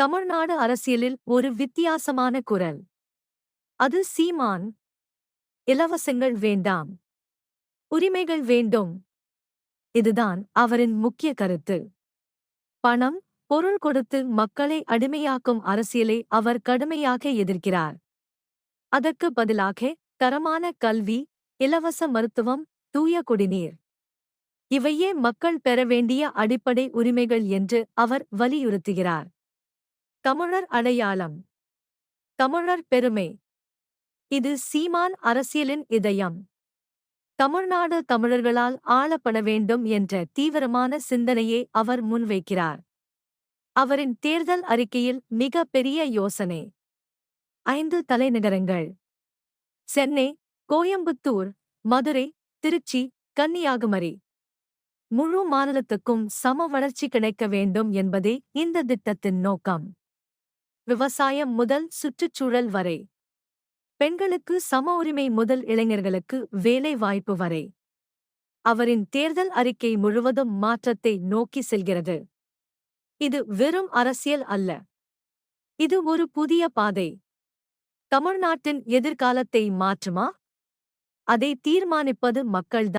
தமிழ்நாடு அரசியலில் ஒரு வித்தியாசமான குரல். அது சீமான். இலவசங்கள் வேண்டாம், உரிமைகள் வேண்டும். இதுதான் அவரின் முக்கிய கருத்து. பணம், பொருள் கொடுத்து மக்களை அடிமையாக்கும் அரசியலை அவர் கடுமையாக எதிர்க்கிறார். அதற்கு பதிலாக தரமான கல்வி, இலவச மருத்துவம், தூய குடிநீர், இவையே மக்கள் பெற வேண்டிய அடிப்படை உரிமைகள் என்று அவர் வலியுறுத்துகிறார். தமிழர் அடையாளம், தமிழர் பெருமை, இது சீமான் அரசியலின் இதயம். தமிழ்நாடு தமிழர்களால் ஆளப்பட வேண்டும் என்ற தீவிரமான சிந்தனையை அவர் முன்வைக்கிறார். அவரின் தேர்தல் அறிக்கையில் மிக பெரிய யோசனை. 5 தலைநகரங்கள்: சென்னை, கோயம்புத்தூர், மதுரை, திருச்சி, கன்னியாகுமரி. முழு மாநிலத்துக்கும் சம வளர்ச்சி கிடைக்க வேண்டும் என்பதே இந்த திட்டத்தின் நோக்கம். விவசாயம் முதல் சுற்றுச்சூழல் வரை, பெண்களுக்கு சம உரிமை முதல் இளைஞர்களுக்கு வேலை வாய்ப்பு வரை. அவரின் தேர்தல் அறிக்கை முழுவதும் மாற்றத்தை நோக்கி செல்கிறது. இது வெறும் அரசியல் அல்ல, இது ஒரு புதிய பாதை. தமிழ்நாட்டின் எதிர்காலத்தை மாற்றுமா? அதை தீர்மானிப்பது மக்கள்தான்.